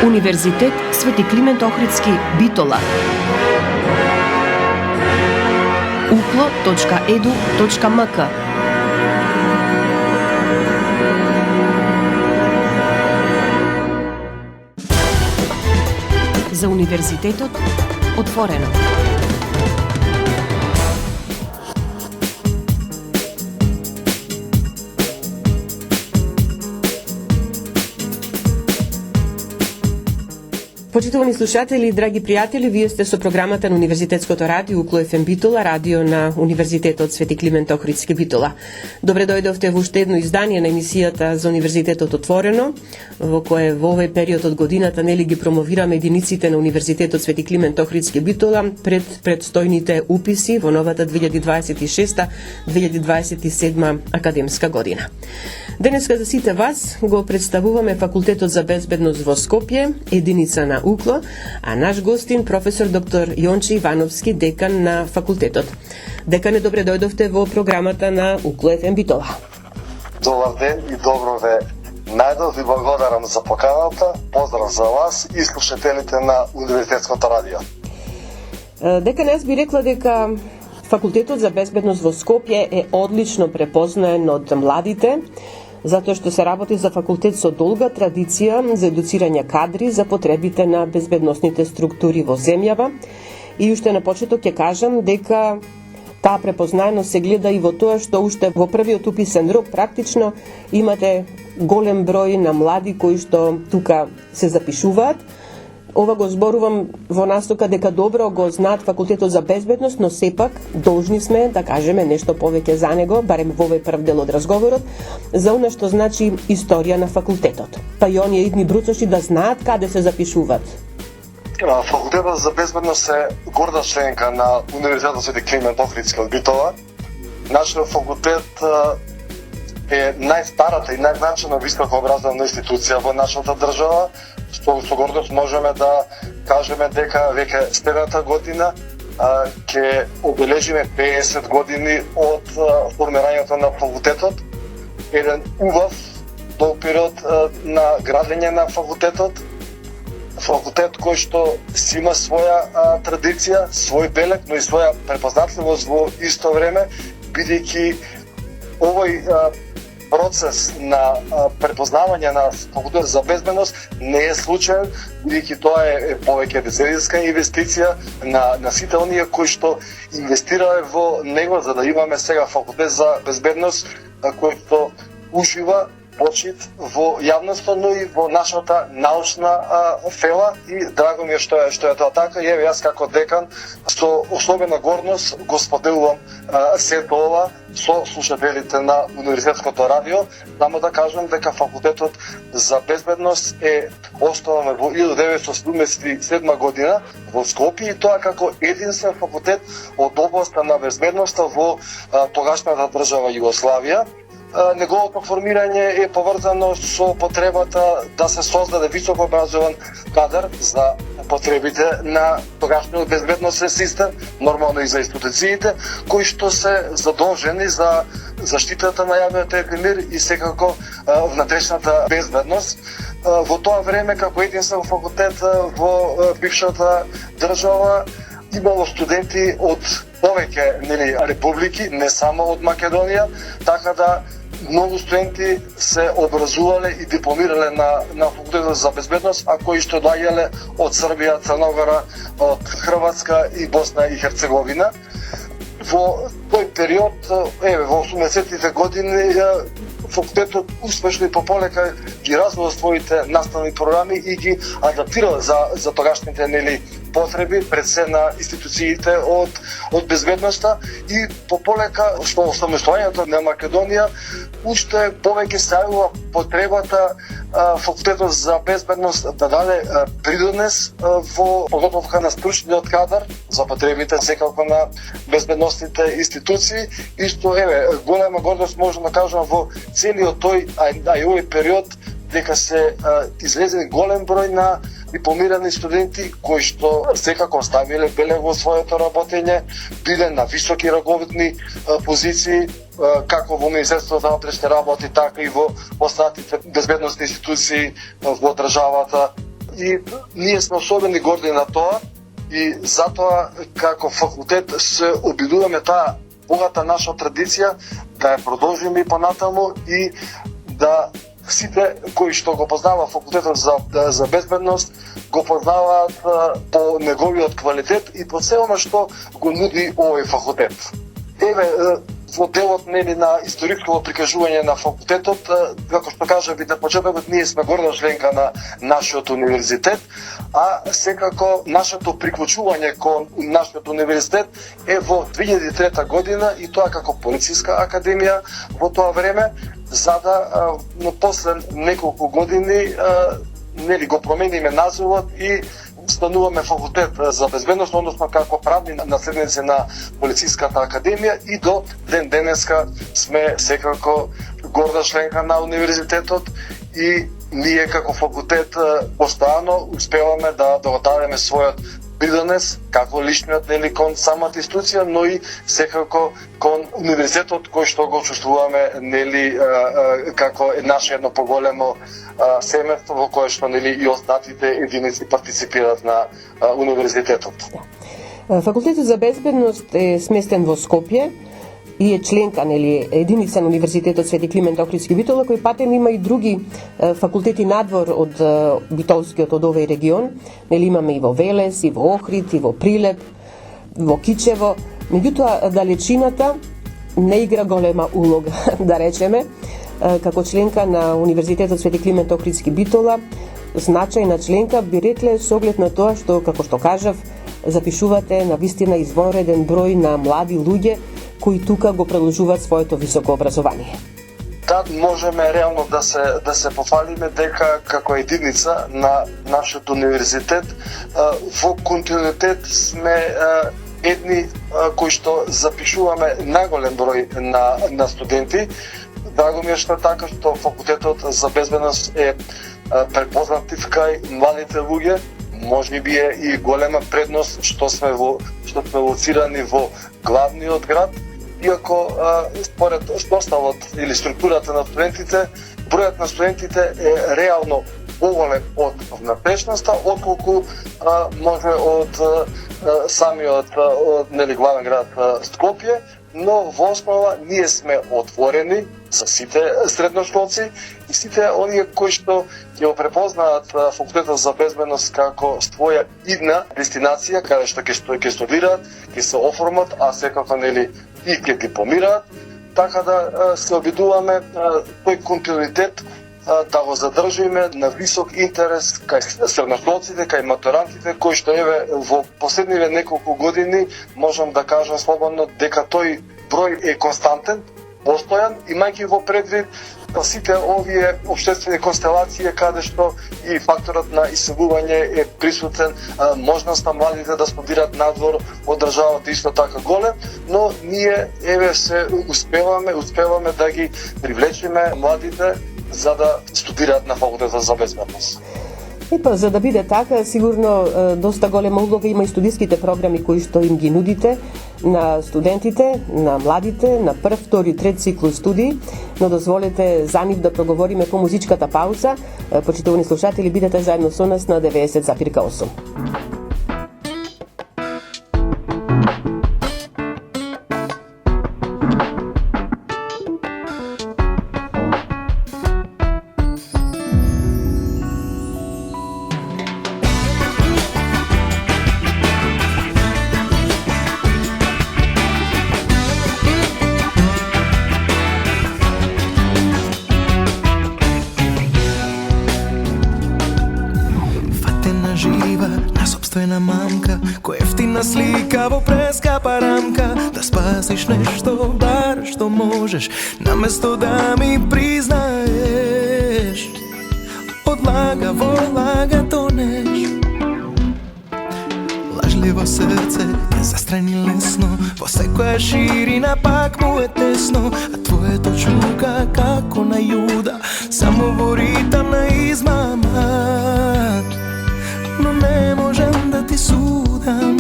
Универзитет Свети Климент Охридски, Битола. uklo.edu.mk. За универзитетот отворено. Почитувани слушатели, драги пријатели, вие сте со програмата на Универзитетското радио Укло ФМ Битола, радио на Универзитетот Свети Климент Охридски, Битола. Добре дојдовте во уште едно издание на емисијата за Универзитетот отворено, во кое во овој период од годината нели ги промовираме единиците на Универзитетот Свети Климент Охридски, Битола пред предстојните уписи во новата 2026-2027 академска година. Денеска за сите вас го представуваме Факултетот за безбедност во Скопје, единица на Укло, а наш гостин професор доктор Јонче Ивановски, декан на факултетот. Декане, добре дојдовте во програмата на Укло ФМ Битола. Добар ден и добро ве најдов, ви благодарам за поканата. Поздрав за вас и слушателите на Универзитетското радио. Декане, јас би рекла дека Факултетот за безбедност во Скопје е одлично препознаен од младите, затоа што се работи за факултет со долга традиција за едуцирање кадри за потребите на безбедносните структури во земјава. И уште на почеток ќе кажам дека таа препознаеност се гледа и во тоа што уште во првиот уписен рок практично имате голем број на млади кои што тука се запишуваат. Ова го зборувам во настока дека добро го знаат Факултетот за безбедност, но сепак должни сме да кажеме нешто повеќе за него, барем во овој прв дел од разговорот, за она што значи историја на факултетот. Па и оние идни бруцоши да знаат каде се запишуваат. Факултетот за безбедност е горда членка на Универзитетот Свети Климент Охридски од Битола. Нашиот факултет е најстарата и најзначајна висока образовна институција во нашата држава. Со гордост можеме да кажеме дека веќе следната година ќе обележиме 50 години од формирањето на факултетот. Еден убав долг период на градење на факултетот. Факултет кој што си има своја традиција, свој белег, но и своја препознатливост во исто време, бидејќи овој процес на препознавање на Факултетот за безбедност не е случаен, бидејќи тоа е повеќе деценска инвестиција на сите оние кои што инвестирале во него за да имаме сега Факултет за безбедност кој што ужива почит во јавноста, но и во нашата научна фела, и драго ми е што е тоа така. И еве јас како декан со особена гордост го споделувам сето ова со слушателите на Универзитетското радио. Само да кажам дека Факултетот за безбедност е основан во 1977 година во Скопје, и тоа како единствен факултет од областа на безбедноста во тогашната држава Југославија. Неговото формирање е поврзано со потребата да се создаде високо образован кадар за потребите на тогашниот безбедносен систем, нормално и за институциите, кои што се задолжени за заштитата на јавниот мир и секако внатрешната безбедност. Во тоа време, како единствен факултет во бившата држава, имало студенти од повеќе републики, не само од Македонија, така да многу студенти се образувале и дипломирале на Факултетот за безбедност, а кои што доаѓале од Србија, Црна Гора, од Хрватска и Босна и Херцеговина. Во тој период, во 80-тите години, факултетот успешно и пополека ги развива своите наставни програми и ги адаптира за тогашните потреби пред се на институциите од безбедноста, и пополека што осамостојањето на Македонија уште повеќе се јавува потребата Факултетот за безбедност да даде придонес во подготовка на стручниот кадар за потребите секако на безбедносните институции, и што голема гордост можам да кажам во целиот тој а и овој период дека се излезе голем број на дипломирани студенти кои што секако ставиле белег во своето работење, биле на високи раковидни позиции, како во Министерството за внатрешни работи, така и во останатите безбедносни институции во државата. и ние сме особено горди на тоа и затоа како факултет се обидуваме таа богата наша традиција да ја продолжиме и понатаму и да сите кои што го познава факултетот за безбедност го познаваат по неговиот квалитет и по се она што го нуди овој факултет. Еве во делот на историското прикажување на факултетот, како што кажав и на почетокот, ние сме горда членка на нашиот универзитет, а секако нашето приклучување кон нашиот универзитет е во 2003 година и тоа како полициска академија во тоа време, за да после неколку години го промениме називот и стануваме факултет за безбедност, односно како правни наследници на полициската академија и до ден денеска сме секако горда членка на универзитетот и ние како факултет постојано успеваме да дадеме својот придонес како личниот кон самата институција, но и секако кон универзитетот кој што го чувствуваме како наше едно поголемо семејство во кое што и останатите единици партиципираат на универзитетот. Факултетот за безбедност е сместен во Скопје и е членка единица на Универзитетот Свети Климент Охридски Битола, кој патем има и други факултети надвор од битолскиот од овој регион. Имаме и во Велес, и во Охрид, и во Прилеп, во Кичево. Меѓутоа далечината не игра голема улога, да речеме. Како членка на Универзитетот Свети Климент Охридски Битола, значајна членка би рекле со оглед на тоа што, како што кажав, запишувате на вистина извонреден број на млади луѓе кои тука го продолжуваат своето високо образование. Да, можеме реално да се пофалиме дека како единица на нашиот универзитет во континуитет сме едни кои што запишуваме најголем број на студенти. Драго ми е што така што факултетот за безбедност е препознат кај младите луѓе. Може би е и голема предност што сме лоцирани во главниот град, иако според составот или структурата на студентите, бројот на студентите е реално поголем од внатрешноста, отколку може од самиот главен град Скопје, но во основа ние сме отворени за сите средношколци и сите оние кои што ќе го препознаат факултетот за безбедност како своја идна дестинација каде што ќе студираат, ќе се оформат, а секако и ќе дипломираат, така да се обидуваме тој континуитет да го задржиме на висок интерес кај средношколците, кај матурантите, кои што во последниве неколку години можам да кажам слободно дека тој број е константен, постојан, имајќи во предвид сите овие општествени констелации каде што и факторот на иселување е присутен, можноста младите да студираат надвор од државата исто така голем, но ние се успеваме да ги привлечеме младите за да студираат на факултетот за безбедност. За да биде така, сигурно доста голема улога има и студиските програми кои што им ги нудите на студентите, на младите, на прв, втори, трет циклус студии, но дозволете за нив да проговориме по музичката пауза. Почитувани слушатели, бидете заедно со нас на 90,8. Собствена мамка, која ефтина слика во прескапа рамка. Да спасиш нешто, бар што можеш, наместо да ми признаеш. Одлага во лага тонеш. Лажливо срце е застрани лесно, во секоја ширина пак му е тесно. А твоето чука како на Јуда, само во ритам на измамат. Но не можам да ти судам.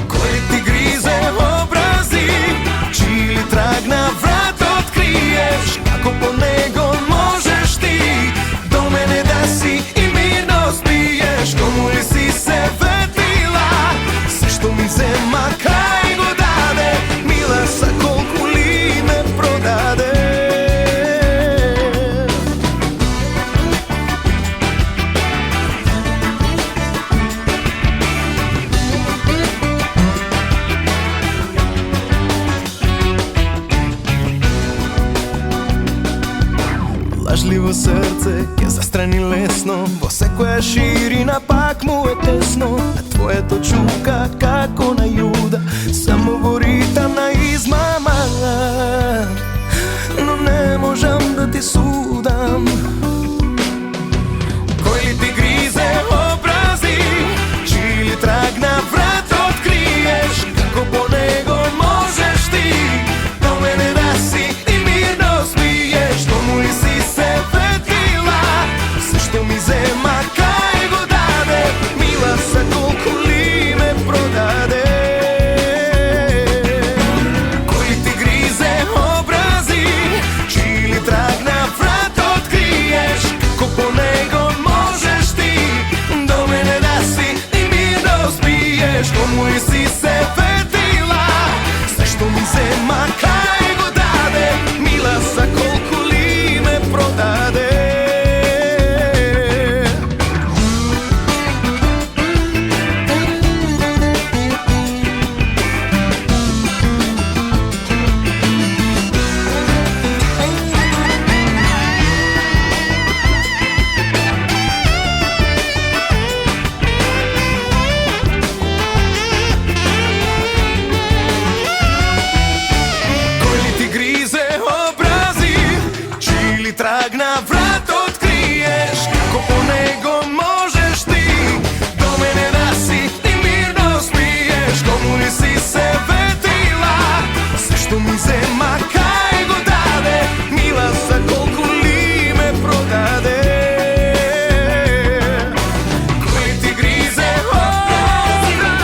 Кој ти гризе образи, чили траг на врат откриеш, како по него можеш ти до мене да си лажливо срце ќе застрани лесно, во секоја ширина пак му е тесно, а твоето чука како на Јуда, само во ритам на измама. Но не можам да ти судам. Кој ли ти гризе образи, чии ли траг на врат откриеш, како по него можеш ти до мене да си и мирно спиеш. Кому ли си се ветила, се што ми зема кај го даде, мила са колку ли ме продаде. Кој ли ти гризе образи, чии ли траг на врат откриеш, како по него можеш ти до мене да си и мирно спиеш. Кому ли си се ветила, се што ми зема кај го даде, мила са колку ли ме продаде. Траг на врат откриеш, како по него можеш ти до мене да си и мирно спиеш. Кому ли си се ветила, се што ми зема кај го даде, мила са колку ли ме продаде. Кој ти гризе образи,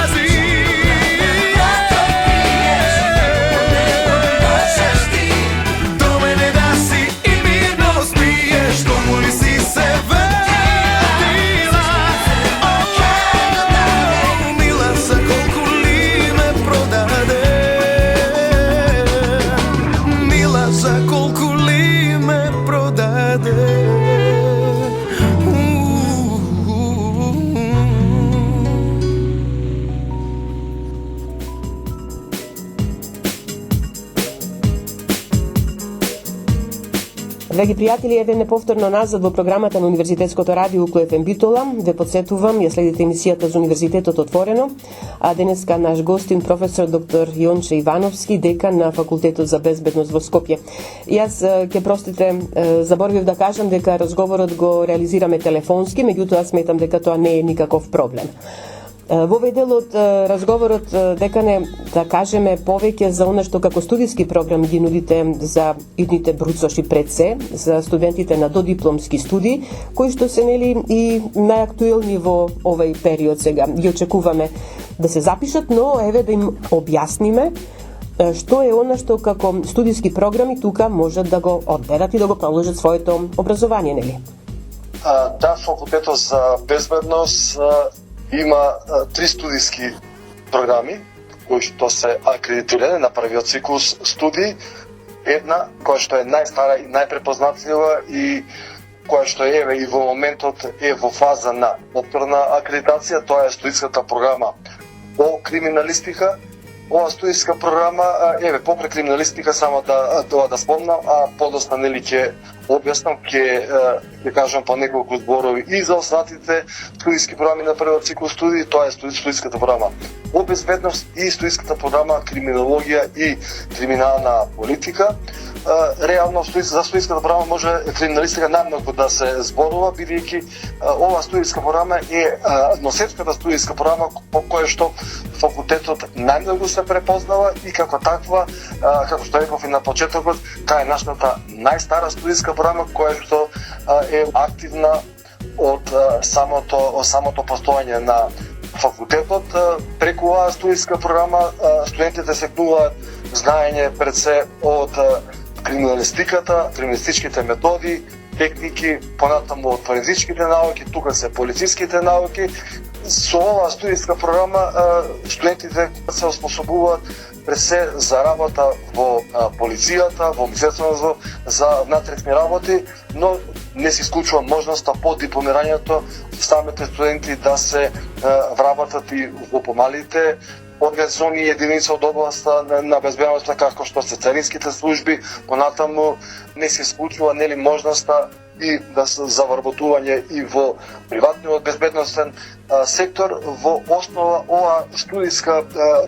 до мене да си кому ли си се ветила, мила са колку ли ме продаде, мила са колку ли ме продаде. Драги пријатели, еве неповторно назад во програмата на Универзитетското радио УКФМ Битола. Ве подсетувам, ја следите емисијата за Универзитетот отворено, а денеска наш гостин професор доктор Јонче Ивановски, декан на Факултетот за безбедност во Скопје. Јас ќе простите, заборавив да кажам дека разговорот го реализираме телефонски, меѓутоа сметам дека тоа не е никаков проблем. Во овој дел од разговорот декане да кажеме повеќе за она што како студиски програм ги нудите за идните бруцоши пред се, за студентите на додипломски студии, кои што се нели и најактуелни во овој период сега. Ги очекуваме да се запишат, но еве да им објасниме што е она што како студиски програми тука можат да го одберат и да го продолжат своето образование, нели? Да, Факултетот за безбедност има 3 студиски програми кои што се акредитирани на првиот циклус студии. Една која што е најстара и најпрепознатлива и која што еве и во моментот е во фаза на повторна акредитација, тоа е студиската програма по криминалистика. Ова студиска програма, еве покрај криминалистика само да спомнам, а подоцна нели ќе објаснам, ќе кажам по неколку зборови и за останатите студиски програми на првиот циклус студии. Тоа е студиската програма по безбедност и студиската програма криминологија и криминална политика. Реално за студиската програма може криминалистика најмногу да се зборува, бидејќи ова студиска програма е носечката студиска програма по која што факултетот најмногу се препознава и како таква, како што реков и на почетокот, таа е нашата најстара студиска програма која што е активна од самото постоење на факултетот. Преку оваа студиска програма студентите стекнуваат знаење пред се од криминалистиката, криминалистичките методи, техники, понатаму од форензичките науки, тука се полициските науки. Со оваа студиска програма студентите се оспособуваат пред се за работа во полицијата, во Министерството за внатрешни работи, но не се исклучува можноста по дипломирањето самите студенти да се вработат и во помалите организациони единици од областа на безбедноста, како што се царинските служби. Понатаму не се исклучува можноста и да се завработување и во приватниот безбедносен сектор. Во основа ова студиска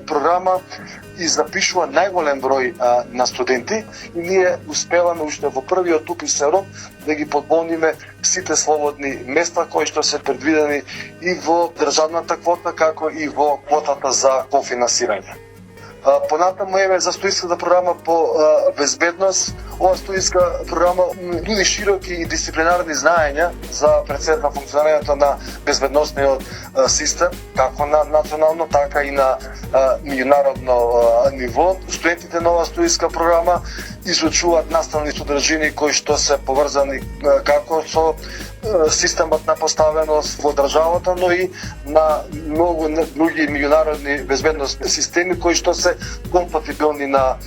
програма и запишува најголем број на студенти и ние успеваме уште во првиот уписен рок да ги подполниме сите слободни места кои што се предвидени и во државната квота, како и во квотата за кофинансирање. Понатаму еве за студиската програма по безбедност. Ова студиска програма нуди широки и дисциплинарни знаења за преценка на функционирањето на безбедносниот систем, како на национално, така и на меѓународно ниво. Студентите на оваа студиска програма изучуваат наставни содржини кои што се поврзани како со системот на поставеност во државата, но и на многу други меѓународни безбедносни системи кои што се компатибилни на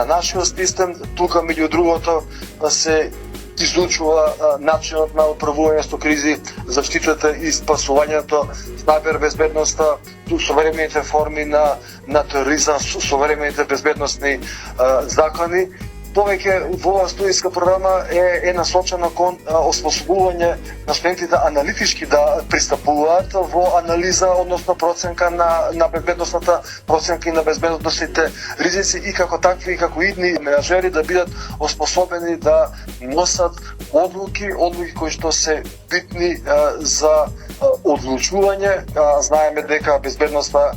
нашиот систем. Тука меѓу другото се изучува начинот на управување со кризи, заштитата и спасувањето, cyber безбедноста, современите форми на тероризам, современите безбедносни закони. Повеќе во оваа студиска програма е насочена кон освојување на студентите аналитички да пристапуваат во анализа, односно проценка на безбедносната проценка и на безбедносните ризици и како такви, како идни менаџери да бидат освоени да носат одлуки кои што се битни за одлучување. Знаеме дека безбедноста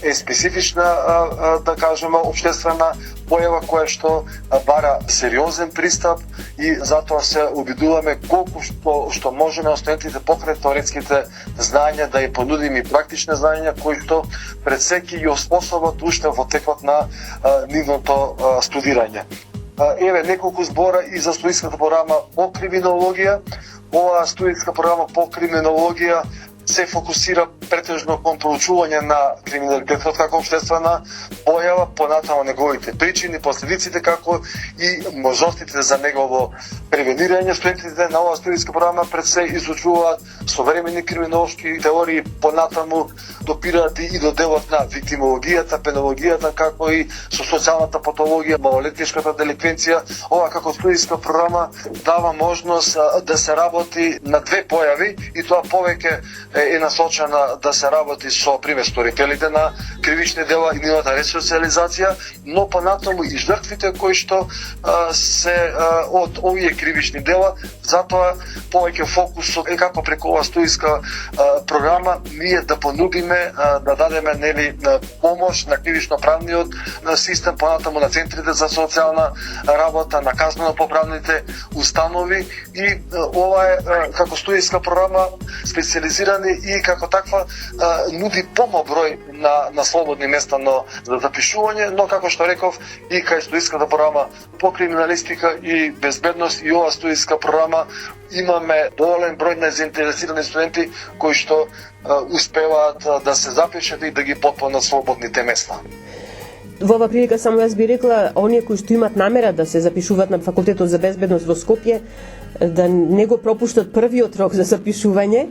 е специфична, да кажеме, општествена појава која што бара сериозен пристап и затоа се обидуваме колку што можеме на студентите покрај теоретските знаења да ја понудиме и практични знаења кои што пред се ќе ги оспособат уште во текот на нивното студирање. Еве неколку збора и за студиската програма по криминологија. Оваа студиска програма по криминологија се фокусира претежно кон проучување на криминалитетот како општествена појава, понатаму неговите причини, последиците, како и можностите за негово превенирање. Студентите на оваа студиска програма пред се изучуваат современи криминолошки теории, понатаму допираат и до делот на виктимологијата, пенологијата, како и со социјалната патологија, малолетничката деликвенција. Ова како студиска програма дава можност да се работи на две појави и тоа повеќе е насочена да се работи со пример сторителите на кривични дела и нивната ресоциализација, но понатаму и жртвите кои што се од овие кривични дела. Затоа повеќе фокусот е како преку оваа студиска програма ние да понудиме, да дадеме помош на кривично-правниот систем, понатаму на центрите за социјална работа, на казнено-поправните установи и ова е како студиска програма специализирани и како таква нуди помал број на слободни места за запишување, но како што реков и кај студиската програма по криминалистика и безбедност и ова студиска програма имаме доволен број на заинтересирани студенти кои што успеваат да се запишат и да ги потполнат слободните места. Во оваа прилика само јас би рекла, оние кои што имат намера да се запишуваат на факултетот за безбедност во Скопје, да не го пропуштат првиот рок за запишување,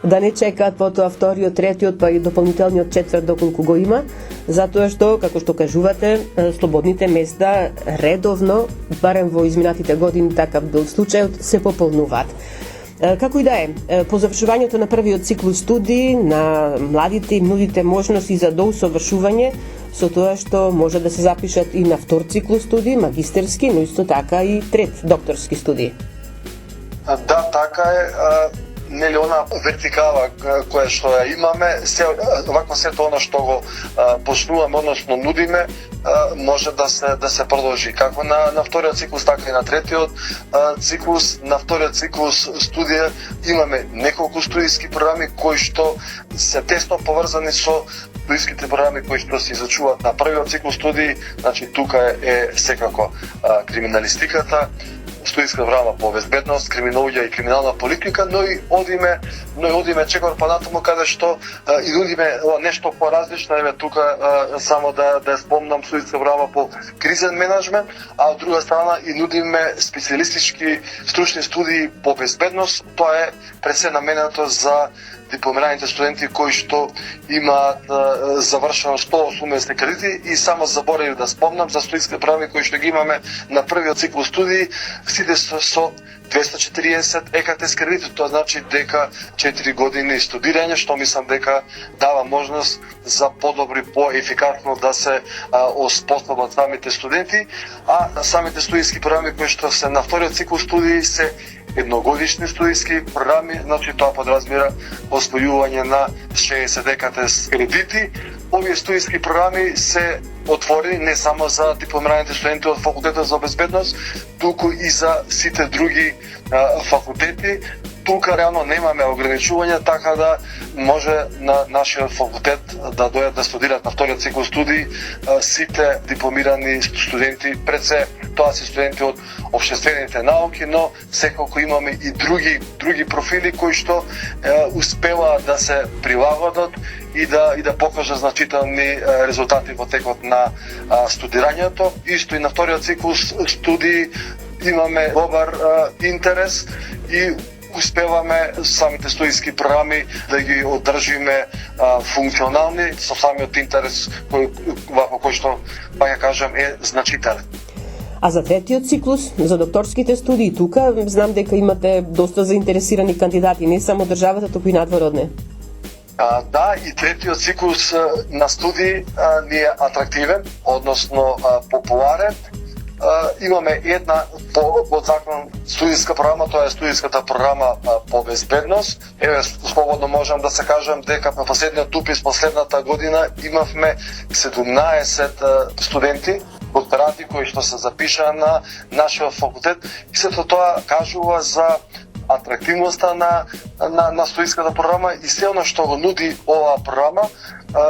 да не чекаат потоа вториот, третиот, па и дополнителниот четврт доколку го има, затоа што, како што кажувате, слободните места редовно, барем во изминатите години такав бил случајот, се пополнуваат. Како и да е, по завршувањето на првиот циклус студии на младите им нудите можности за доусовршување со тоа што може да се запишат и на втор циклус студии, магистерски, но исто така и трет докторски студии. Да, така е. Нели она вертикала која што ја имаме, вакво сето она што го почнуваме, односно нудиме, може да се продолжи. Како на вториот циклус, така и на третиот циклус. На вториот циклус студија имаме неколку студиски програми кои што се тесно поврзани со студиските програми кои што се изучуваат на првиот циклус студии. Значи тука е секако криминалистиката, студиска програма по безбедност, криминологија и криминална политика, но и одиме чекор понатаму каде што и нудиме нешто поразлично, еве тука само да спомнам студиска програма по кризен менеджмент, а од друга страна и нудиме специјалистички стручни студии по безбедност. Тоа е пред се наменето за дипломираните студенти кои што имаат завршено 180 кредити, и само заборавив да спомнам за студиски програми кои што ги имаме на првиот цикл студии, сите со 240 ЕКТС кредити, тоа значи дека 4 години студирање, што мислам дека дава можност за подобри, поефикасно да се оспособат самите студенти, а самите студиски програми кои што се на вториот цикл студии се едногодишни студиски програми, значи тоа подразбира освојување на 60 ЕКТС кредити. Овие студиски програми се отворени не само за дипломираните студенти од факултетот за безбедност, туку и за сите други факултети. Тука реално немаме ограничувања, така да може на нашиот факултет да дојдат да студираат на вториот цикл студии сите дипломирани студенти. Пред се тоа се студенти од општествените науки, но секако имаме и други профили кои што успеваат да се прилагодат и да покажат значителни резултати во текот на студирањето. Исто и на вториот цикл студии имаме добар интерес и успеваме самите студиски програми да ги одржиме функционални со самиот интерес кој што, па ја кажам, е значителен. А за третиот циклус, за докторските студии, тука знам дека имате доста заинтересирани кандидати, не само државата, туку и надвор од неа. Да, и третиот циклус на студии ни е атрактивен, односно популарен. Имаме една под закон студиска програма, тоа е студиската програма по безбедност. Еве, слободно можам да се кажам дека на последниот упис последната година имавме 17 студенти, докторанти кои што се запишаа на нашиот факултет, и сето тоа кажува за атрактивноста на студиската програма и се она што го нуди оваа програма,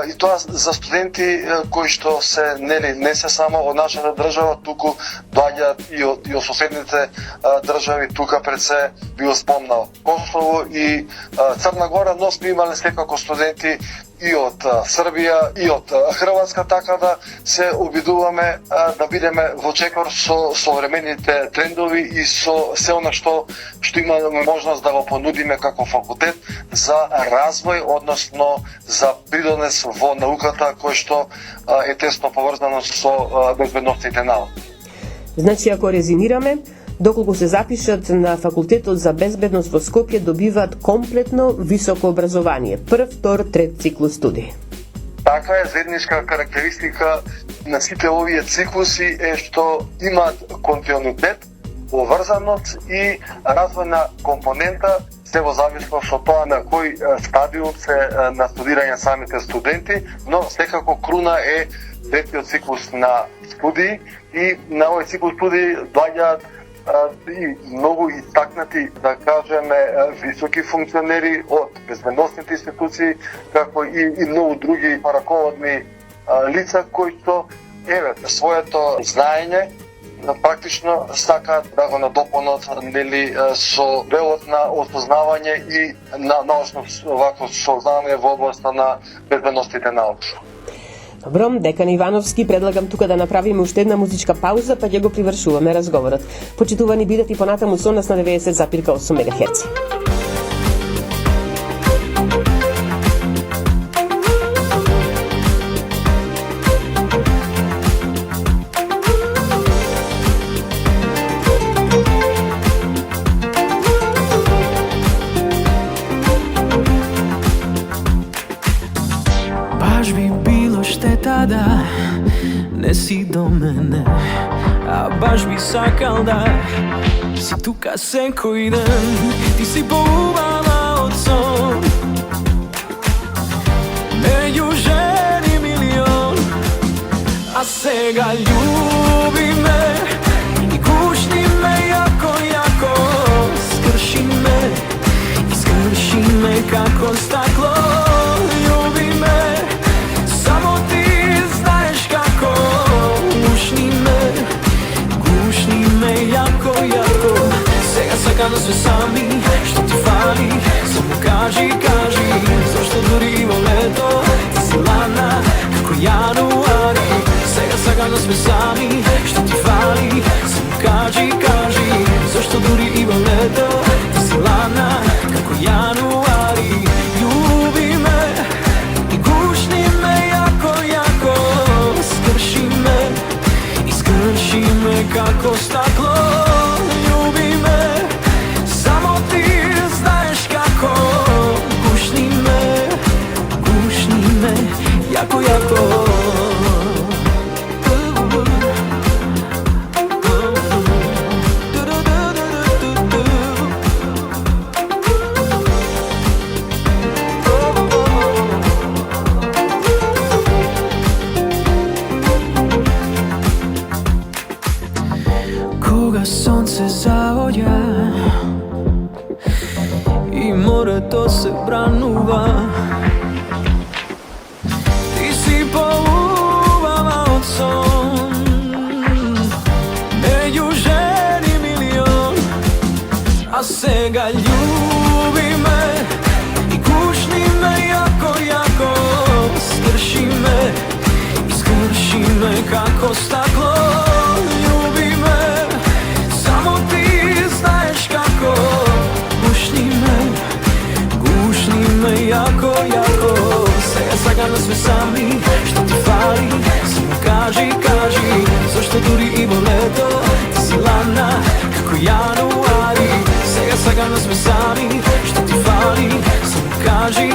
и тоа за студенти кои што се не се само од нашата држава, туку доаѓаат и од соседните држави. Тука пред се би го спомнал Косово и Црна Гора, но сме имале секако студенти и од Србија, и од Хрватска, така да се обидуваме да бидеме во чекор со современите трендови и со се она што имаме можност да го понудиме како факултет за развој, односно за придонес во науката кој што е тесно поврзано со безбедностните науки. Значи, ако резимираме, доколку се запишат на факултетот за безбедност во Скопје, добиваат комплетно високо образование, прв, втор, трет циклус студии. Така е, заедничка карактеристика на сите овие циклуси е што имаат континуитет, поврзаност и развојна компонента, се во зависност од тоа на кој стадиум се на студирање самите студенти, но секако круна е третиот циклус на студии, и на овој циклус студии доаѓаат и многу истакнати, да кажеме, високи функционери од безбедностните институции, како и многу други раководни лица кои што своето знаење практично сакаат да го надополнат со делот на осознавање и на научно вакво сознание во областа на безбедностните науки. Добро, декан Ивановски, предлагам тука да направиме уште една музичка пауза, па ќе го привршуваме разговорот. Почитувани бидат и понатаму со нас на 90,8 МГц. Да не си до мене, а баш би сакал да си тука секој ден. Ти си поубава од сон меѓу жени милион, а сега љуби ме и гушни ме јако, јако. Скрши ме како стакло, љуби ме, само ти знаеш како. Гушни ме јако, јако. сака на све сами, што ти фали, само кажи, зашто дури во лето ти си ладна како јануари. Сега сака на све сами, што ти фали, само кажи, зашто дури и во лето ти си ладна како јануари. Љуби ме и гушни ме јако, скрши ме како стакло. Љуби ме, само ти знаеш како. Гушни ме, јако. Кога сонце заоѓа и морето се бранува, ти си поубава од сон меѓу жени милион. А сега љуби ме и гушни ме јако, скрши ме како стакло. Љуби ме, само ти знаеш како. Гушни ме јако. Сега сака на све сами, што ти фали, само кажи, зашто дури и во лето ти си ладна како јануари. Сега сака на све сами, што ти фали, само кажи,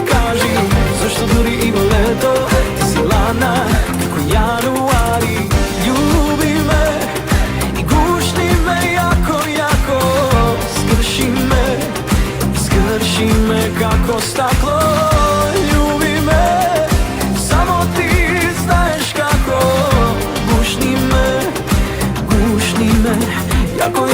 зашто дури и во лето ти си ладна како јануари. Љуби ме и гушни ме јако, скрши ме како стакло. Љуби ме, само ти знаеш како. Гушни ме, јако.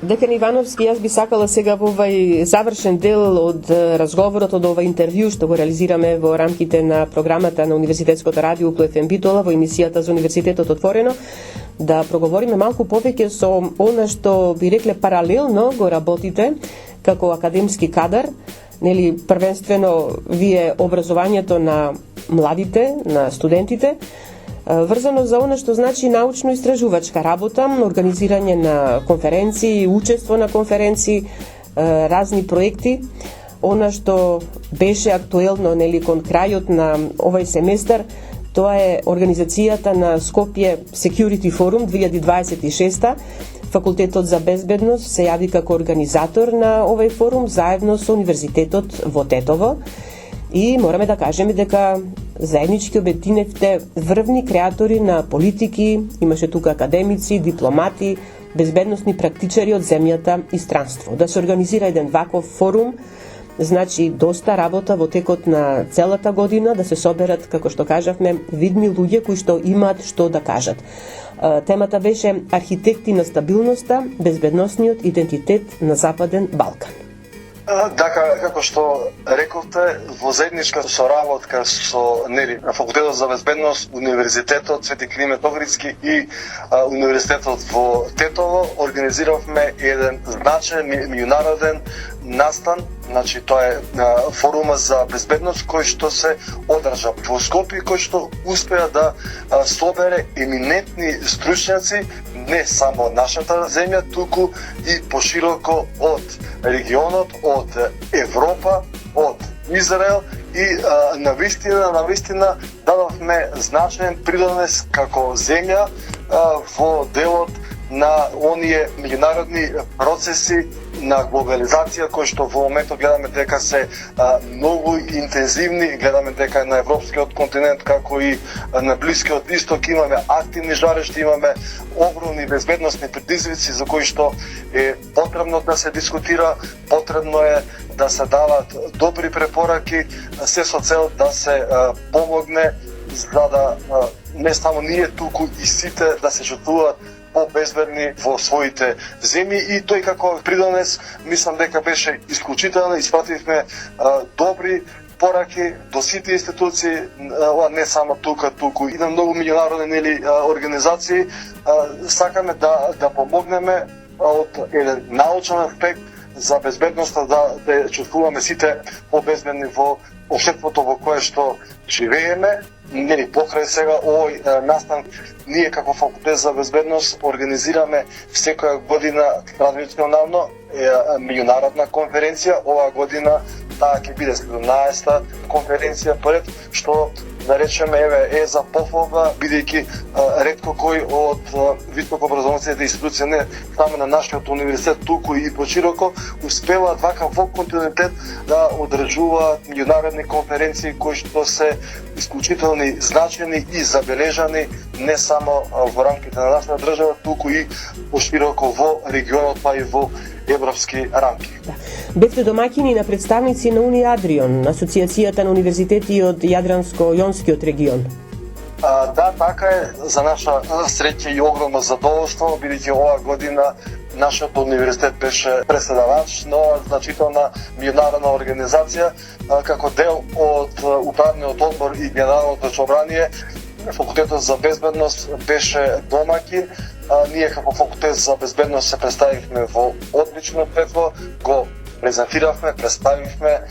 Декан Ивановски, јас би сакала сега во овај завршен дел од разговорот, од ова интервју што го реализираме во рамките на програмата на Универзитетското радио УПФМ Битола во емисијата за Универзитетот отворено, да проговориме малку повеќе со она што би рекле паралелно го работите како академски кадар, нели првенствено вие образованието на младите, на студентите, врзано за она што значи научно-истражувачка работа, организирање на конференции, учество на конференции, разни проекти. Она што беше актуелно нели кон крајот на овој семестар, тоа е организацијата на Скопје Security Forum 2026. Факултетот за безбедност се јави како организатор на овој форум заедно со Универзитетот во Тетово. И мораме да кажеме дека заеднички обединевте врвни креатори на политики, имаше тука академици, дипломати, безбедносни практичари од земјата и странство. Да се организира еден ваков форум, значи доста работа во текот на целата година, да се соберат, како што кажавме, видни луѓе кои што имаат што да кажат. Темата беше архитекти на стабилноста, безбедносниот идентитет на Западен Балкан. Така, како што рековте, во заедничка соработка со Факултетот за безбедност, Универзитетот Свети Климент Охридски и Универзитетот во Тетово организиравме еден значаен меѓународен настан, значи тоа е форума за безбедност кој што се одржа во Скопје, кој што успеа да собере еминентни стручњаци не само од нашата земја, туку и пошироко од регионот, од Европа, од Израел и навистина дадовме значаен придонес како земја во делот на оние меѓународни процеси на глобализација кои што во моментот гледаме дека се многу интензивни, гледаме дека на европскиот континент како и на Блискиот Исток имаме активни жарешти, имаме огромни безбедносни предизвици за кои што е потребно да се дискутира, потребно е да се дават добри препораки, се со цел да се помогне за да не само ние туку и сите да се жртвуваат побезбедни во своите земји и тој како придонес мислам дека беше исклучително. Испративме добри пораки до сите институции, не само тука, туку и на многу меѓународни организации. Сакаме да помогнеме од еден научен аспект за безбедноста, да чувствуваме сите побезбедни во општеството во кое што живееме. Покрај сега овој настан, ние како факултет за безбедност организираме секоја година традиционално меѓународна конференција. Оваа година таа ќе биде 17-та конференција пред, што да речеме за пофолга, бидејќи ретко кој од високообразователните институции, не само на нашиот универзитет, туку и пошироко, успеваат вака во континуитет да одржуваат меѓународни конференции кои што се исклучителни, значени и забележани не само во рамките на нашата држава, туку и пошироко во регионот, па и во европски рамки. Бевте домаќини на представници на Уни Адрион, Асоциацијата на универзитети од Јадранско-Јонскиот регион. Да, така е. За наша среќа и огромно задоволство, бидејќи оваа година нашиот универзитет беше преседавач на значителна меѓународна организација, како дел од управниот одбор и генералното собрание. Факултетот за безбедност беше домаќин. Ние како факултет за безбедност се представивме во одлично светло, го презентиравме, представивме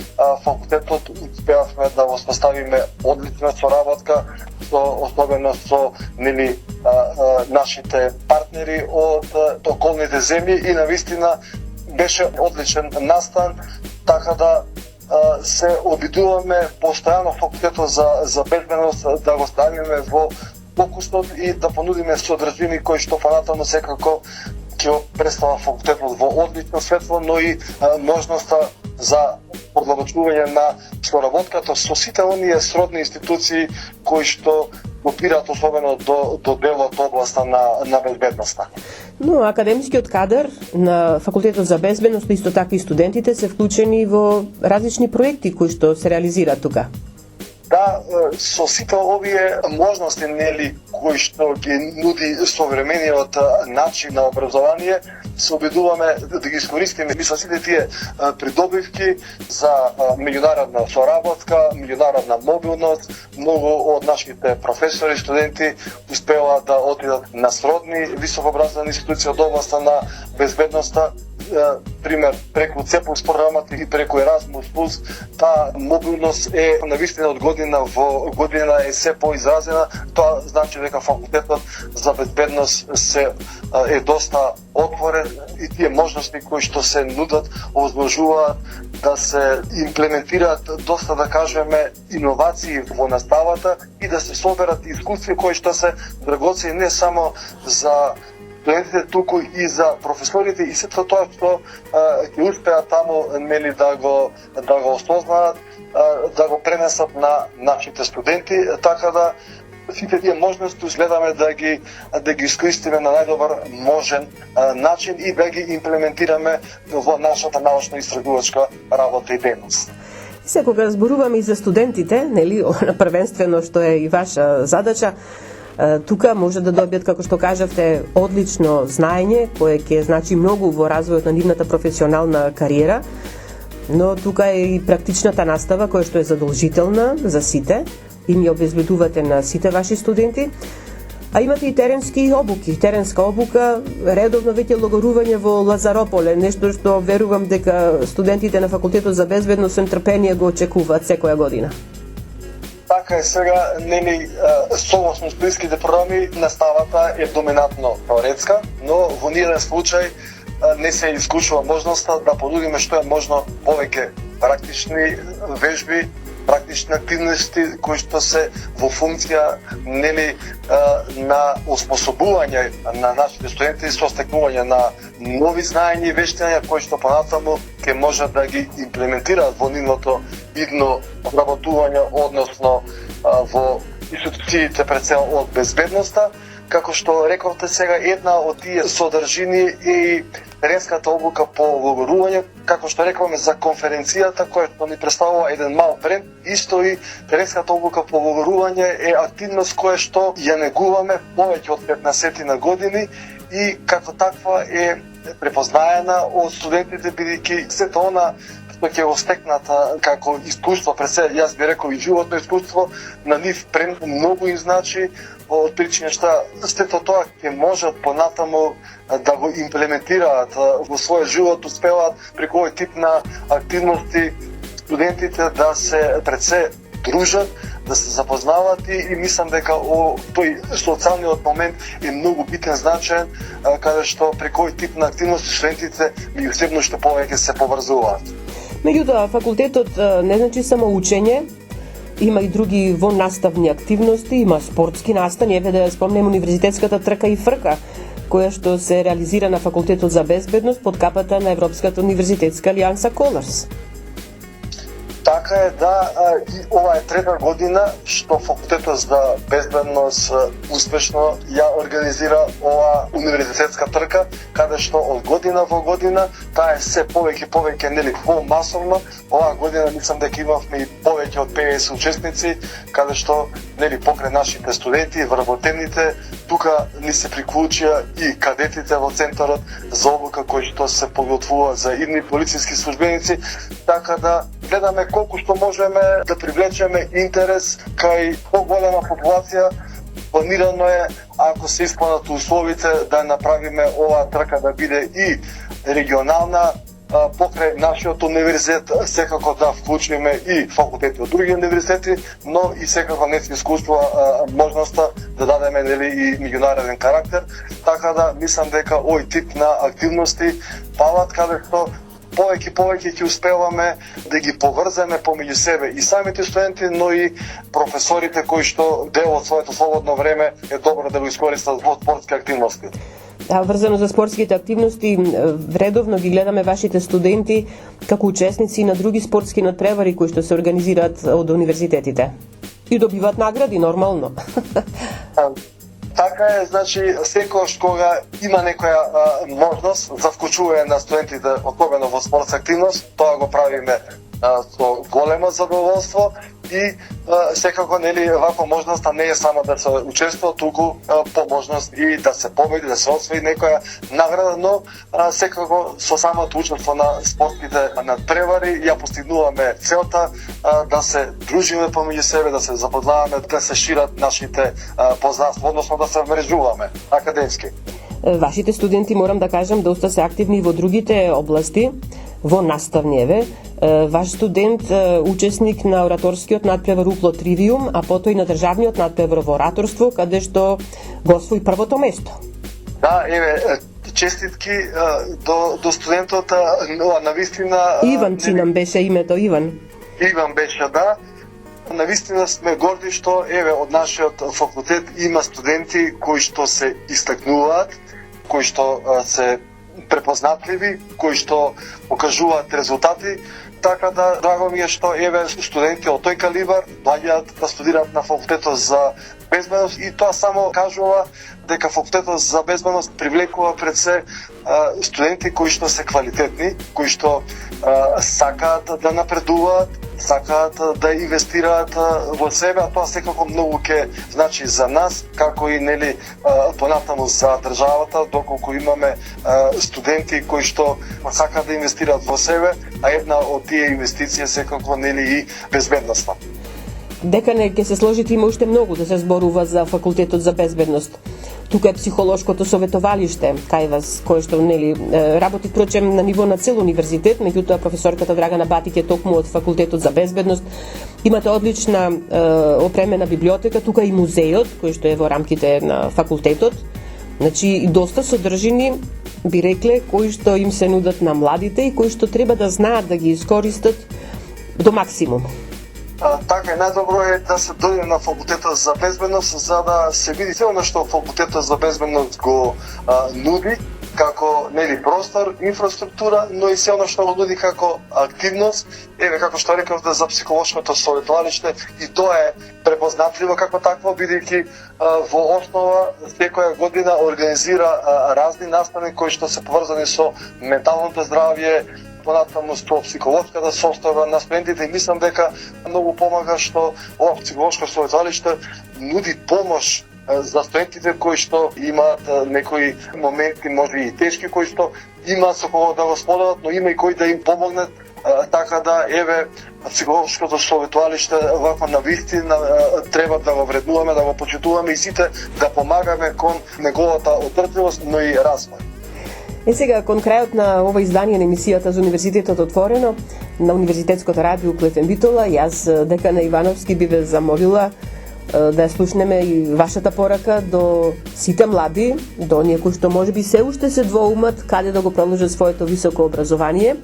факултетот, успеавме да воспоставиме одлична соработка, особено со нашите партнери од околните земји и навистина беше одличен настан, така да се обидуваме постојано факултетот за безбедност да го ставиме во фокусот и да понудиме содржини кои што понатаму секако ќе представа факултетот во одлично светло, но и можноста за продолжување на соработката со сите оние сродни институции кои што опираат особено до делот областа на безбедноста. Но академскиот кадар на Факултетот за безбедност, исто така и студентите се вклучени во различни проекти кои што се реализираат тука. Да, со сите овие можности кои што ги нуди современиот начин на образование, се обидуваме да ги искористиме со сите тие придобивки за меѓународна соработка, меѓународна мобилност. Многу од нашите професори и студенти успеа да отидат на сродни високообразовани институции од областа на безбедноста. Пример, преку ЦЕПУС програмата и преку Еразмус+, таа мобилност е навистина од година во година е се поизразена. Тоа значи дека факултетот за безбедност е доста отворен и тие можности кои што се нудат овозможуваат да се имплементираат доста, да кажеме, иновации во наставата и да се соберат искуства кои што се драгоцени не само за студентите, туку и за професорите и сето тоа што ќе успеат таму да го осознаат, да го пренесат на нашите студенти, така да сите тие можности гледаме да ги искористиме на најдобар можен начин и да ги имплементираме во нашата научно-истражувачка работа и дејност. Се кога зборуваме и за студентите, првенствено што е и ваша задача, тука може да добијат, како што кажавте, одлично знаење, кое ќе значи многу во развојот на нивната професионална кариера, но тука е и практичната настава, која што е задолжителна за сите и ни обезбедувате на сите ваши студенти, а имате и теренска обука, редовно веќе логорување во Лазарополе, нешто што верувам дека студентите на Факултетот за безбедност со нетрпение го очекуваат секоја година. Така е сега, согласно студентските програми, наставата е доминантно теоретска, но во ниеден случај не се исклучува можноста да понудиме што е можно повеќе практични вежби, практични активности кои што се во функција на осмособување на нашите студенти со стекнување на нови знаења и вештања кои што понатаму ќе можат да ги имплементираат во нивното идно работување, односно во институциите пред се од безбедноста. Како што рековте сега, една од тие содржини е теренската обука по логорување, како што рековме за конференцијата која што ни представува еден мал бренд, исто и теренската обука по логорување е активност која што ја негуваме повеќе од 15 на години и како таква е препознаена од студентите, бидејќи сето она што ќе го стекнат како искуство, пред се, јас би рекол и животно искуство, на нив многу им значи, од причина што сето тоа ќе можат понатаму да го имплементираат во својот живот, успеваат преку овој тип на активности студентите да се пред се дружат, да се запознават и мислам дека тој социјалниот момент е многу битен, значаен, каде што преку овој тип на активности студентите меѓусебно што повеќе се поврзуваат. Меѓутоа, факултетот не значи само учење, има и други воннаставни активности, има спортски настани, еве да спомнем универзитетската трка и фрка, која што се реализира на Факултетот за безбедност под капата на Европската универзитетска алијанса Колорс. Така е, да, и ова е трета година што Факултетот за безбедност успешно ја организира ова универзитетска трка, каде што од година во година таа е се повеќе нели помасовно. Оваа година мислам дека имавме и повеќе од 50 учесници, каде што нели покрај нашите студенти, вработените, тука ни се приклучија и кадетите во центарот за обука кои што се подготвуваат за идни полициски службеници, така да гледаме колку што можеме да привлечеме интерес кај поголема популација. Планирано е, ако се исполнат условите, да направиме оваа трка да биде и регионална, покрај нашиот универзитет, секако да вклучиме и факултети од други универзитети, но и секако не се искуства можноста да дадеме нели и меѓународен карактер, така да мислам дека овој тип на активности палат каде што повеќе ќе успеваме да ги поврземе помеѓу себе и самите студенти, но и професорите кои што дел од своето слободно време е добро да го искористат во спортски активности. Врзано за спортските активности, редовно ги гледаме вашите студенти како учесници на други спортски надпревари кои што се организираат од универзитетите. И добиваат награди нормално. Така е, значи секогаш кога има некоја можност за вклучување на студентите, особено во спортска активност, тоа го правиме со големо задоволство и секако нели ваква можноста не е само да се учествува, туку по можност и да се победи, да се освои некоја награда, но секако со самото учество на спортските надпревари ја постигнуваме целта да се дружиме помеѓу себе, да се запознаваме, да се шират нашите познанства, односно да се мрежуваме академски. Вашите студенти, морам да кажам, доста се активни во другите области, во наставниеве. Ваш студент учесник на ораторскиот надпревар Упло Тривиум, а потоа и на државниот надпревар во ораторство, каде што го освои првото место. Да, еве, честитки до студентот, навистина... Иван чи нам беше името, Иван? Иван беше, да. Навистина сме горди што, еве, од нашиот факултет има студенти кои што се истакнуваат, кои што се препознатливи, кои што покажуваат резултати, така да драго ми е што еве студенти од тој калибар доаѓаат да студираат на Факултетот за безбедност и тоа само кажува дека Факултетот за безбедност привлекува пред се студенти кои што се квалитетни, кои што сакаат да напредуваат, сакаат да инвестираат во себе, а тоа секако многу ќе значи за нас, како и нели понатаму за државата, доколку имаме студенти кои што сакаат да инвестираат во себе, а една од тие инвестиции секако нели и безбедноста. Дека не ќе се сложите, има уште многу да се зборува за Факултетот за безбедност. Тука е психолошкото советовалиште кај вас, кое што нели работи прочем на ниво на цел универзитет, меѓутоа професорката Драгана Батик е токму од Факултетот за безбедност. Имате одлична опремена библиотека, тука и музејот кој што е во рамките на факултетот. Значи доста содржини, би рекле, кои што им се нудат на младите и кои што треба да знаат да ги искористат до максимум. Така е, најдобро е да се дојде на Факултетот за безбедност, за да се види се она што Факултетот за безбедност го нуди, како нели простор, инфраструктура, но и се она што го нуди како активност, еве како што рековте за психолошкото советовалиште, и тоа е препознатливо како такво, бидејќи во основа секоја година организира разни настани кои што се поврзани со менталното здравје, понатаму со психолошката состојба на студентите, и мислам дека многу помага што ова психолошко советовалиште нуди помош за студентите кои што имаат некои моменти, може и тешки, кои што има со кого да го споделат, но има и кои да им помогнат, така да еве психолошкото советувалиште вакво на вистина треба да го вреднуваме, да го почитуваме и сите да помагаме кон неговата одржливост, но и развој. Сега, кон крајот на ова издание на емисијата за Универзитетот отворено на Универзитетското радио Клефен Битола, јас, декана Ивановски, би ве замолила да ја слушнеме и вашата порака до сите млади, до оние кои што можеби се уште се двоумат каде да го продолжат своето високо образование.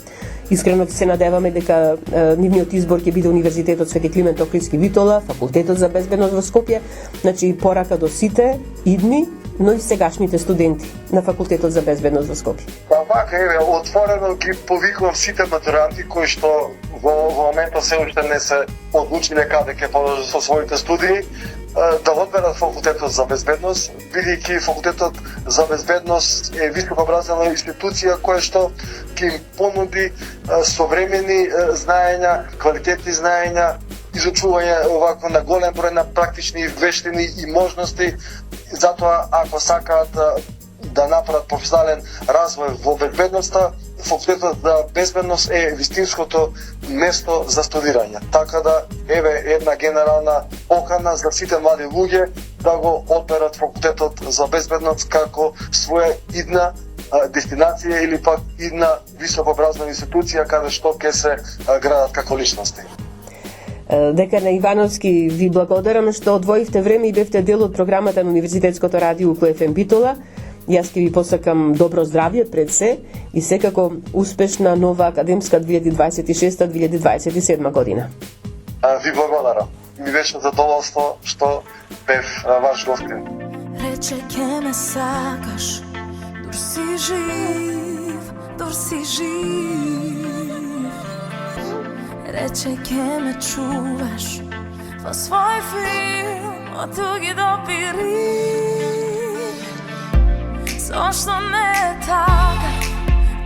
Искрено се надеваме дека нивниот избор ќе биде Универзитетот Свети Климент Охридски Битола, Факултетот за безбедност во Скопје, значи порака до сите идни, но и сегашните студенти на Факултетот за безбедност во Скопје. Па вака еве, отворено ги повикувам сите матуранти кои што во моментот се уште не се одлучиле каде ќе продолжат со своите студии, да одберат Факултетот за безбедност, бидејќи Факултетот за безбедност е високообразовна институција која што ќе им понуди современи знаења, квалитетни знаења, изучување овако на голем број на практични вештини и можности. Затоа, ако сакаат да направат професионален развој во безбедноста, Факултетот за безбедност е вистинското место за студирање. Така да, еве една генерална покана за сите млади луѓе да го одберат Факултетот за безбедност како своја идна дестинација или пак идна високообразовна институција каде што ќе се градат како личности. Декана Ивановски, ви благодарам што одвоивте време и бевте дел од програмата на Универзитетското радио КФМ Битола. Јас ќе ви посакам добро здравје пред се и секако успешна нова академска 2026-2027 година. Ви благодарам. Ми беше задоволство што бев ваш гостин. Рече ке ме сакаш, дур си жив, дур си жив. Рече ке ме чуваш во свој филм од туги допири. Зошто не е така?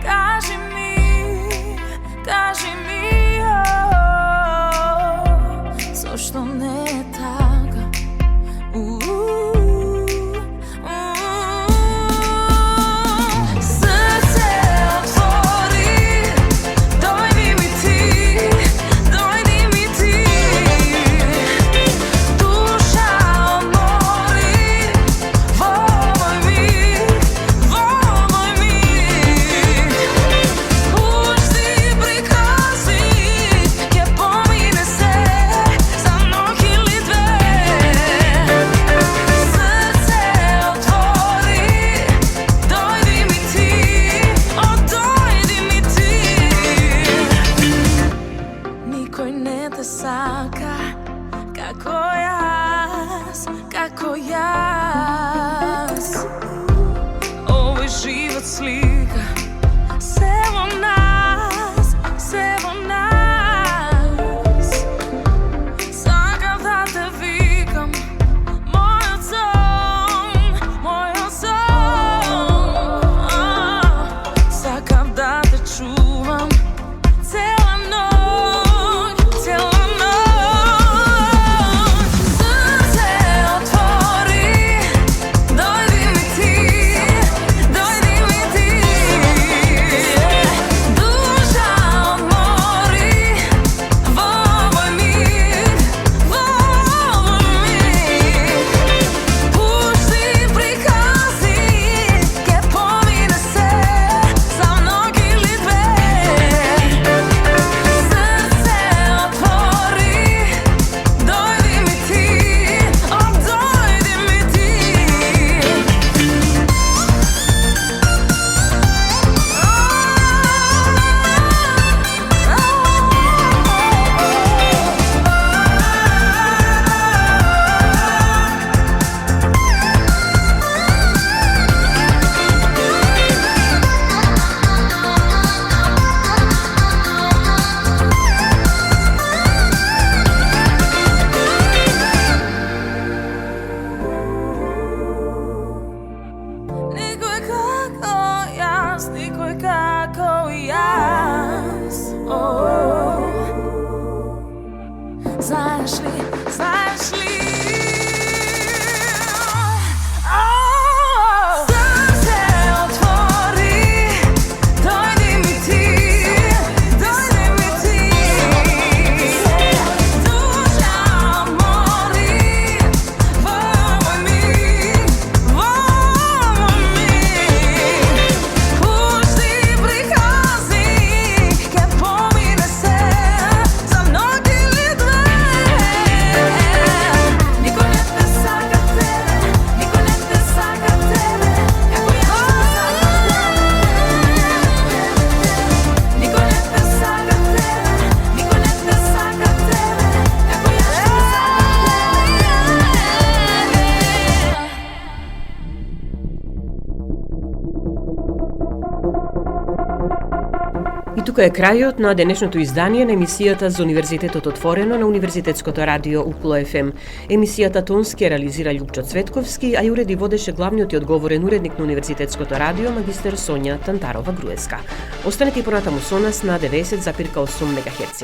Кажи ми, зошто не е така? Срце отвори, дојди ми ти, дојди ми ти. Душа одмори во мој миг, во мој миг. Ушти прикази ќе помине се за ног или две. Срце отвори, дојди ми ти, о дојди ми ти. Никој не те сака како јас, како јас. Овој живот слика се во нас, се во нас. Сакам да те викам, мојот сон, мојот сон. Сакам да те чувам цела ноќ, цела ноќ. Срце отвори, дојди ми ти, дојди ми ти. И тука е крајот на денешното издание на емисијата за Универзитетот отворено на Универзитетското радио Укло ФМ. Емисијата тонски реализира Љупчо Цветковски, а ја уреди водеше главниот и одговорен уредник на Универзитетското радио магистер Сонја Тантарова-Груевска. Останете и понатаму со нас на 90,8 МГц.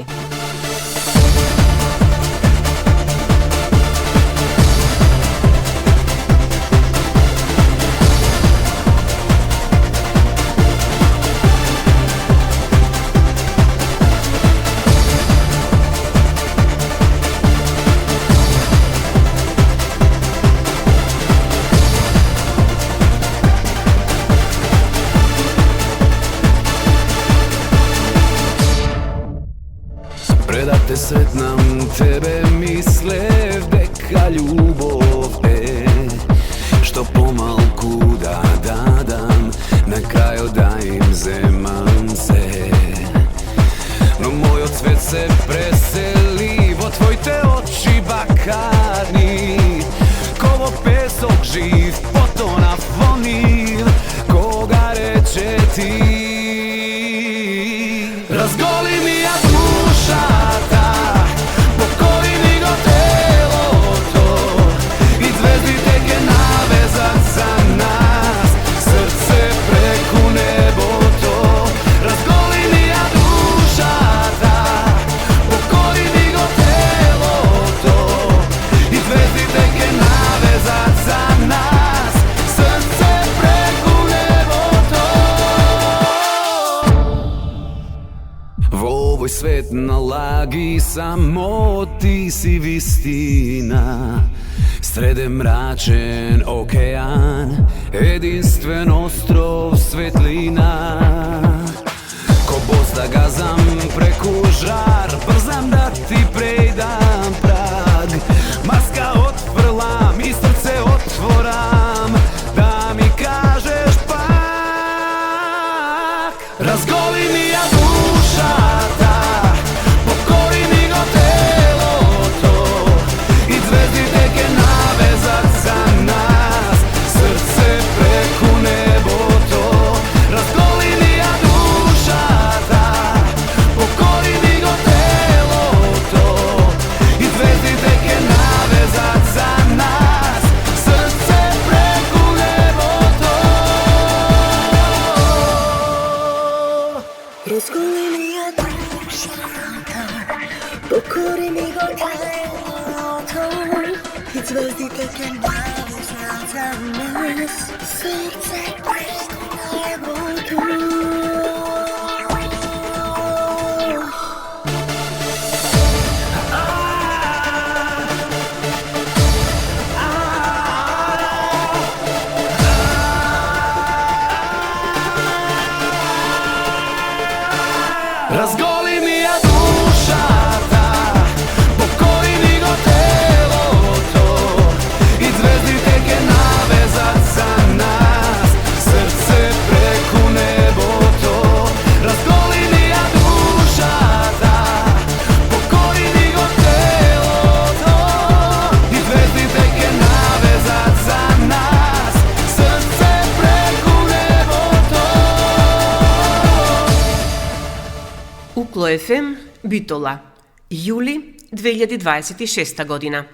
Те сретнам тебе, мислев дека љубов е што помалку да дадам, на крајот да им земам се. Но мојот свет се пресели во твоите очи бакарни, ко во песок жив потонав во нив, кога рече ти разголи ми ја душата, покори ми го телото и звездите ке навезат за нас, срце преку небото. Разголи ми ја душата, покори ми го телото и звездите ке навезат за нас, срце преку небото. Во овој свет на лаги само ти си вистина, среде мрачен океан, единствен остров светлина. Ко боз да газам преку жар, брзам да ти прејдам праг, маска отфрлам и срце отворам, да ми кажеш пак. Разголи ми ја душата, покори ми го телото и звездите ке навезат за нас, срце преку небото. Разголи ми ја душата, покори ми го телото и звездите ке навезат за нас, срце преку небото. Разголи ми ја душата, покори ми го телото и звездите ке навезат за нас, срце преку небото. Разголи ми ја душата, покори ми го телото и звездите ке навезат за нас, срце преку небото. Разголи ми ја душата, покори ми го телото и звездите ке навезат за нас, срце преку небото. Укло ФМ, Битола, јули 2026 година.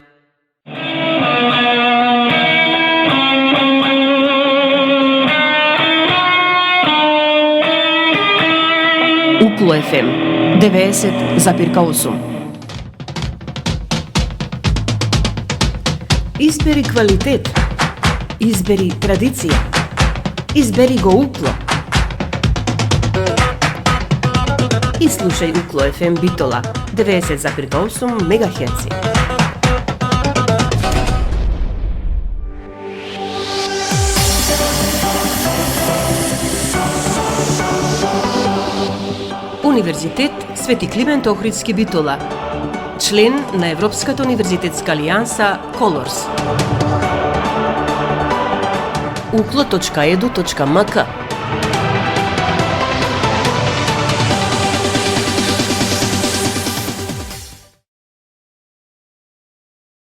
Укло ФМ 90,8. Избери квалитет, избери традиција, избери го Укло. И слушај Укло ФМ Битола 90,8 МГц. Универзитет Свети Климент Охридски Битола, член на Европската универзитетска алијанса Колорс. uklo.edu.mk